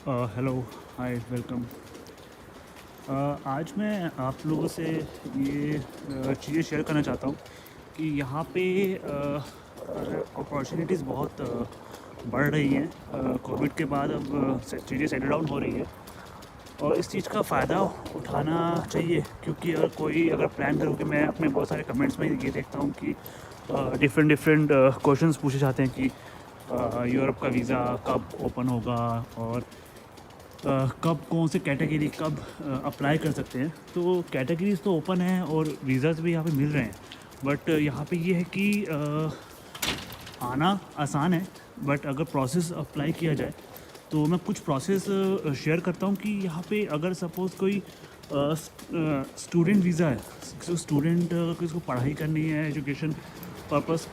Hello, हाय, welcome. आज मैं आप लोगों से ये चीज़ें शेयर करना चाहता हूँ कि यहाँ पे अपॉर्चुनिटीज़ बहुत बढ़ रही हैं। कोविड के बाद अब चीज़ें सेटल डाउन हो रही है और इस चीज़ का फ़ायदा उठाना चाहिए, क्योंकि अगर प्लान करूँ कि मैं अपने बहुत सारे कमेंट्स में ये देखता हूँ कि डिफरेंट डिफरेंट क्वेश्चंस पूछे जाते हैं कि यूरोप का वीज़ा कब ओपन होगा और कब कौन से कैटेगरी कब अप्लाई कर सकते हैं। तो कैटेगरीज तो ओपन है और वीज़ाज़ भी यहाँ पे मिल रहे हैं, बट यहाँ पे ये है कि आना आसान है, बट अगर प्रोसेस अप्लाई किया जाए तो मैं कुछ प्रोसेस शेयर करता हूँ कि यहाँ पे अगर सपोज़ कोई स्टूडेंट वीज़ा है, जो स्टूडेंट किसको पढ़ाई करनी है, एजुकेशन पर्पस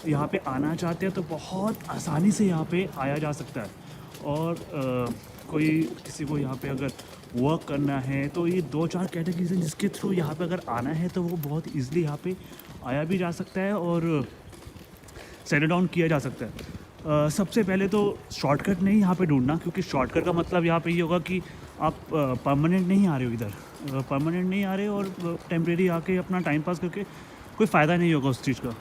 यहाँ पे आना चाहते हैं तो बहुत आसानी से यहाँ पे आया जा सकता है। और कोई किसी को यहाँ पे अगर वर्क करना है तो ये 2-4 कैटेगरीज हैं जिसके थ्रू यहाँ पे अगर आना है तो वो बहुत ईज़िली यहाँ पे आया भी जा सकता है और सेटल डाउन किया जा सकता है। सबसे पहले तो शॉर्टकट नहीं यहाँ पे ढूंढना, क्योंकि शॉर्टकट का मतलब यहाँ पे ये होगा कि आप परमानेंट नहीं आ रहे हो इधर, परमानेंट नहीं आ रहे और टेम्परेरी आके अपना टाइम पास करके कोई फ़ायदा नहीं होगा उस चीज़ का।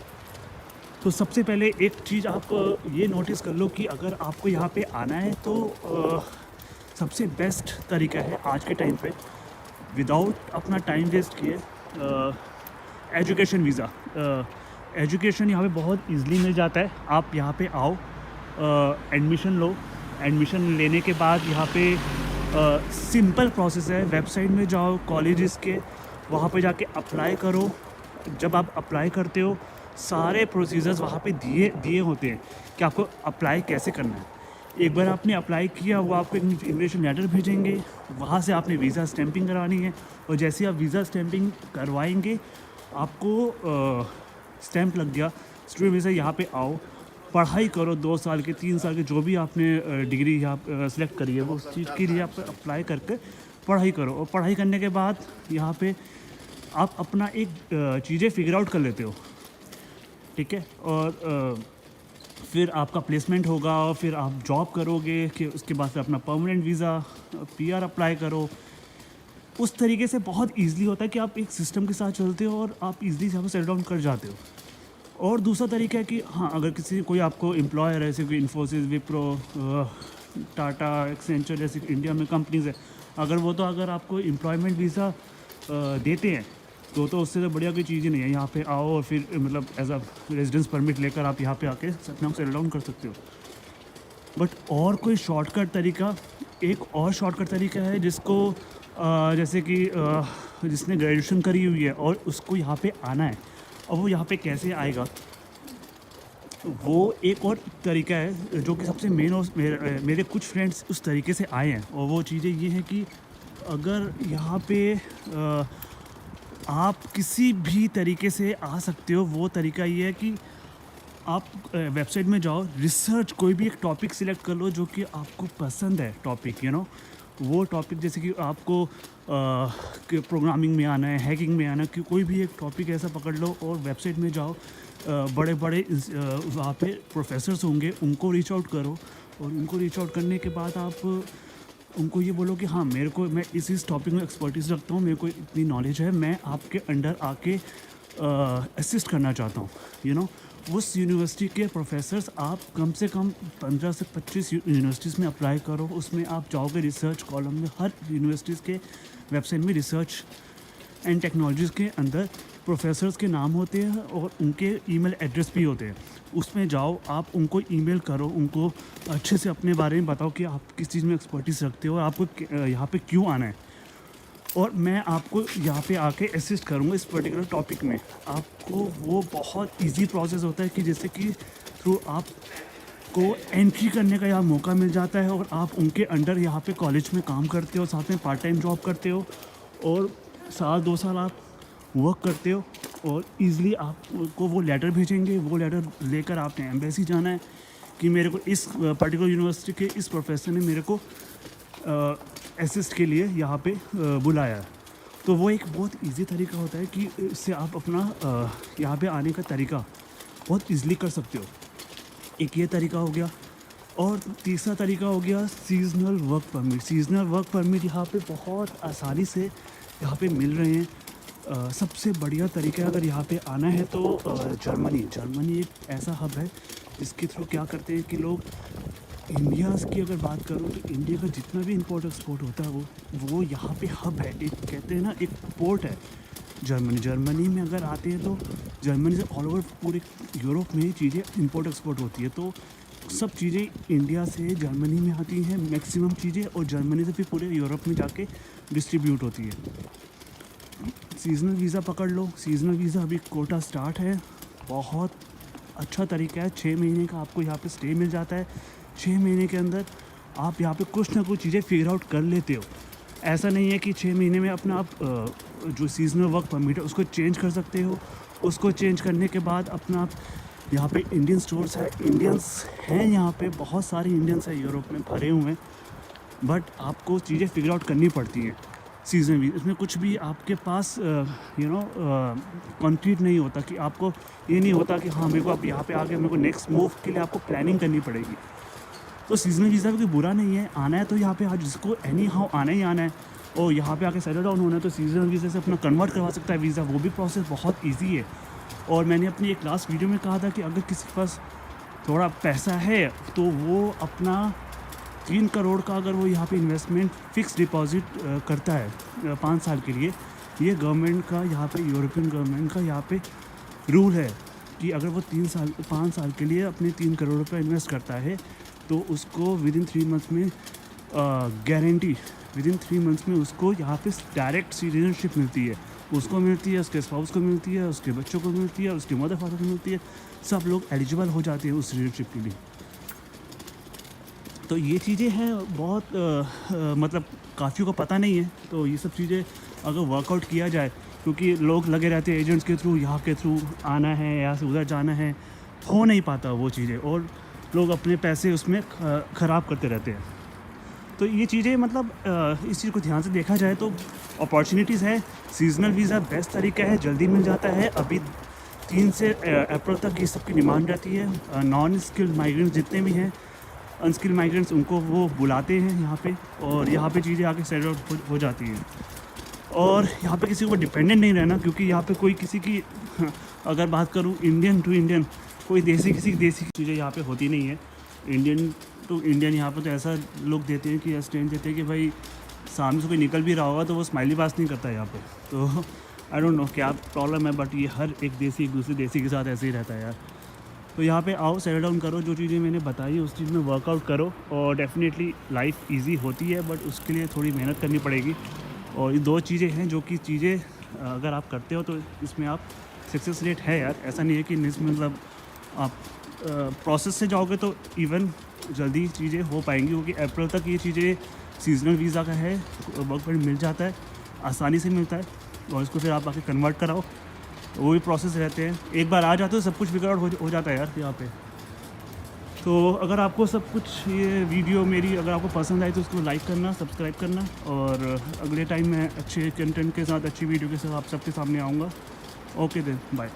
तो सबसे पहले एक चीज़ आप ये नोटिस कर लो कि अगर आपको यहाँ पे आना है तो सबसे बेस्ट तरीका है आज के टाइम पे, विदाउट अपना टाइम वेस्ट किए, एजुकेशन वीज़ा। एजुकेशन यहाँ पे बहुत इजीली मिल जाता है। आप यहाँ पे आओ, एडमिशन लो, एडमिशन लेने के बाद यहाँ पे सिंपल प्रोसेस है, वेबसाइट में जाओ कॉलेजेस के, वहाँ पे जाके अप्लाई करो। जब आप अप्लाई करते हो सारे प्रोसीजर्स वहाँ पे दिए दिए होते हैं कि आपको अप्लाई कैसे करना है। एक बार आपने अप्लाई किया, वो आपको एक इन्विटेशन लेटर भेजेंगे, वहाँ से आपने वीज़ा स्टैंपिंग करवानी है और जैसे आप वीज़ा स्टैंपिंग करवाएंगे आपको स्टैंप लग गया, स्टूडेंट वीज़ा। यहाँ पे आओ, पढ़ाई करो, 2 साल के 3 साल के जो भी आपने डिग्री यहाँ सेलेक्ट करी है वो उस चीज़ के लिए आप अप्लाई करके पढ़ाई करो। और पढ़ाई करने के बाद यहाँ पे आप अपना एक चीज़ें फिगर आउट कर लेते हो, ठीक है। और फिर आपका प्लेसमेंट होगा और फिर आप जॉब करोगे, कि उसके बाद फिर अपना परमानेंट वीज़ा पीआर अप्लाई करो। उस तरीके से बहुत ईज़िली होता है कि आप एक सिस्टम के साथ चलते हो और आप ईज़िली यहाँ पर सेटल डाउन कर जाते हो। और दूसरा तरीका है कि हाँ, अगर किसी कोई आपको एम्प्लॉयर है, जैसे कोई इन्फोसिस, विप्रो, टाटा, एक्सेंचर जैसी इंडिया में कंपनीज़ है, अगर आपको एम्प्लॉयमेंट वीज़ा देते हैं तो उससे तो बढ़िया कोई चीज़ ही नहीं है। यहाँ पे आओ और फिर मतलब एज अ रेजिडेंस परमिट लेकर आप यहाँ पे आके अपना सेटल डाउन कर सकते हो। बट और कोई शॉर्टकट तरीका, एक और शॉर्टकट तरीका है जिसको जैसे कि जिसने ग्रेजुएशन करी हुई है और उसको यहाँ पे आना है, और वो यहाँ पे कैसे आएगा, वो एक और तरीका है जो कि सबसे मेन। और मेरे कुछ फ्रेंड्स उस तरीके से आए हैं, और वो चीज़ें ये हैं कि अगर यहाँ पे आप किसी भी तरीके से आ सकते हो, वो तरीका ये है कि आप वेबसाइट में जाओ, रिसर्च, कोई भी एक टॉपिक सिलेक्ट कर लो जो कि आपको पसंद है टॉपिक, वो टॉपिक, जैसे कि आपको प्रोग्रामिंग में आना है, हैकिंग में आना है, कि कोई भी एक टॉपिक ऐसा पकड़ लो और वेबसाइट में जाओ। बड़े बड़े वहाँ पे प्रोफेसर्स होंगे, उनको रीच आउट करो, और उनको रीच आउट करने के बाद आप उनको ये बोलो कि हाँ, मैं इस टॉपिक में एक्सपर्टीज़ रखता हूँ, मेरे को इतनी नॉलेज है, मैं आपके अंडर आके असिस्ट करना चाहता हूँ। उस यूनिवर्सिटी के प्रोफेसर्स, आप कम से कम 15 से 25 यूनिवर्सिटीज़ में अप्लाई करो। उसमें आप जाओगे रिसर्च कॉलम में, हर यूनिवर्सिटीज़ के वेबसाइट में रिसर्च एंड टेक्नोलॉजीज़ के अंदर प्रोफेसर्स के नाम होते हैं और उनके ईमेल एड्रेस भी होते हैं। उसमें जाओ, आप उनको ईमेल करो, उनको अच्छे से अपने बारे में बताओ कि आप किस चीज़ में एक्सपर्टीज़ रखते हो और आपको यहाँ पे क्यों आना है, और मैं आपको यहाँ पे आके असिस्ट करूँगा इस पर्टिकुलर टॉपिक में। आपको वो बहुत इजी प्रोसेस होता है कि जैसे कि थ्रू आपको एंट्री करने का यहाँ मौका मिल जाता है और आप उनके अंडर यहाँ पे कॉलेज में काम करते हो, साथ में पार्ट टाइम जॉब करते हो, और 1-2 साल आप वर्क करते हो, और ईज़िली आपको वो लेटर भेजेंगे। वो लेटर लेकर आपने एम्बेसी जाना है कि मेरे को इस पर्टिकुलर यूनिवर्सिटी के इस प्रोफेसर ने मेरे को असिस्ट के लिए यहाँ पे बुलाया है। तो वो एक बहुत इजी तरीका होता है कि इससे आप अपना यहाँ पे आने का तरीका बहुत ईज़िली कर सकते हो। एक ये तरीका हो गया। और तीसरा तरीका हो गया seasonal work permit. Seasonal work permit यहाँ पे बहुत आसानी से यहाँ पे मिल रहे हैं। सबसे बढ़िया तरीका अगर यहाँ पे आना है तो जर्मनी एक ऐसा हब है जिसके थ्रू क्या करते हैं कि लोग इंडिया की अगर बात करूँ तो इंडिया का जितना भी इंपोर्ट एक्सपोर्ट होता है वो यहाँ पे हब है, एक कहते हैं ना एक पोर्ट है जर्मनी में अगर आते हैं तो जर्मनी से ऑल ओवर पूरे यूरोप में ही चीज़ें इंपोर्ट एक्सपोर्ट होती है। तो सब चीज़ें इंडिया से जर्मनी में आती हैं मैक्सिमम चीज़ें, और जर्मनी से फिर पूरे यूरोप में जाके डिस्ट्रीब्यूट होती है। सीज़नल वीज़ा पकड़ लो, सीज़नल वीज़ा अभी कोटा स्टार्ट है, बहुत अच्छा तरीका है। 6 महीने का आपको यहाँ पे स्टे मिल जाता है। 6 महीने के अंदर आप यहाँ पे कुछ ना कुछ चीज़ें फिगर आउट कर लेते हो। ऐसा नहीं है कि 6 महीने में अपना आप जो सीजनल वर्क परमिट है उसको चेंज कर सकते हो। उसको चेंज करने के बाद अपना आप यहाँ पे इंडियन स्टोर्स है, इंडियंस हैं यहाँ पे, बहुत सारे इंडियंस हैं यूरोप में भरे हुए हैं, बट आपको चीज़ें फिगर आउट करनी पड़ती हैं। सीजन भी इसमें कुछ भी आपके पास कंक्रीट नहीं होता कि आपको ये नहीं होता कि हाँ मेरे को अब यहाँ पे आके मेरे को नेक्स्ट मूव के लिए आपको प्लानिंग करनी पड़ेगी। तो सीजनल वीज़ा भी कोई बुरा नहीं है, आना है तो यहाँ पे आज जिसको एनी हाउ आना ही आना है और यहाँ पे आके सेटल डाउन होना है तो सीजनल वीज़ा से अपना कन्वर्ट करवा सकता है वीज़ा। वो भी प्रोसेस बहुत ईजी है। और मैंने अपनी एक लास्ट वीडियो में कहा था कि अगर किसी के पास थोड़ा पैसा है तो वो अपना 3 करोड़ का अगर वो यहाँ पे इन्वेस्टमेंट फ़िक्स डिपॉजिट करता है 5 साल के लिए, ये गवर्नमेंट का यहाँ पे यूरोपियन गवर्नमेंट का यहाँ पे रूल है कि अगर वो 5 साल के लिए अपने 3 करोड़ रुपये इन्वेस्ट करता है तो उसको विदिन 3 मंथ्स में गारंटी विदिन 3 मंथ्स में उसको यहाँ पे डायरेक्ट सिटीजनशिप मिलती है। उसको मिलती है, उसके स्पाउस को मिलती है, उसके बच्चों को मिलती है, उसके मदर फादर को मिलती है, सब लोग एलिजिबल हो जाते हैं उस सिटीजनशिप के लिए। तो ये चीज़ें हैं बहुत मतलब काफ़ियों को पता नहीं है। तो ये सब चीज़ें अगर वर्कआउट किया जाए, क्योंकि लोग लगे रहते हैं एजेंट्स के थ्रू, यहाँ के थ्रू आना है, यहाँ से उधर जाना है, हो नहीं पाता वो चीज़ें और लोग अपने पैसे उसमें ख़राब करते रहते हैं। तो ये चीज़ें मतलब इस चीज़ को ध्यान से देखा जाए तो अपॉर्चुनिटीज़ है। सीजनल वीज़ा बेस्ट तरीका है, जल्दी मिल जाता है। अभी 3 से अप्रैल तक ये सबकी डिमांड रहती है। नॉन स्किल्ड माइग्रेंट्स जितने भी हैं, अनस्किल्ड माइग्रेंट्स, उनको वो बुलाते हैं यहाँ पे और यहाँ पे चीज़ें आके सेट आउट हो जाती हैं। और यहाँ पे किसी को डिपेंडेंट नहीं रहना, क्योंकि यहाँ पे कोई किसी की अगर बात करूँ इंडियन टू इंडियन, कोई किसी की देसी की चीज़ें यहाँ पे होती नहीं है। इंडियन टू इंडियन यहाँ पे तो ऐसा लोग देते हैं कि स्टैंड देते हैं कि भाई सामने से कोई निकल भी रहा होगा तो वो स्माइली पास नहीं करता है यहाँ पे। तो आई डोंट नो क्या प्रॉब्लम है, बट ये हर एक देसी एक दूसरे देसी के साथ ऐसे ही रहता है यार। तो यहाँ पे आओ, सेटल डाउन करो, जो चीज़ें मैंने बताई उस चीज़ में वर्कआउट करो और डेफिनेटली लाइफ इजी होती है, बट उसके लिए थोड़ी मेहनत करनी पड़ेगी। और ये 2 चीज़ें हैं जो कि चीज़ें अगर आप करते हो तो इसमें आप सक्सेस रेट है यार। ऐसा नहीं है कि इसमें मतलब आप प्रोसेस से जाओगे तो इवन जल्दी चीज़ें हो पाएंगी, क्योंकि अप्रैल तक ये चीज़ें सीजनल वीज़ा का है, वर्क परमिट मिल जाता है, आसानी से मिलता है। और इसको फिर आप आके कन्वर्ट कराओ, वो भी प्रोसेस रहते हैं। एक बार आ जाते हो सब कुछ फिगर आउट हो जाता है यार यहाँ पे। तो अगर आपको सब कुछ ये वीडियो मेरी अगर आपको पसंद आई तो उसको लाइक करना, सब्सक्राइब करना, और अगले टाइम मैं अच्छे कंटेंट के साथ, अच्छी वीडियो के साथ आप सबके सामने आऊँगा। Okay then, bye.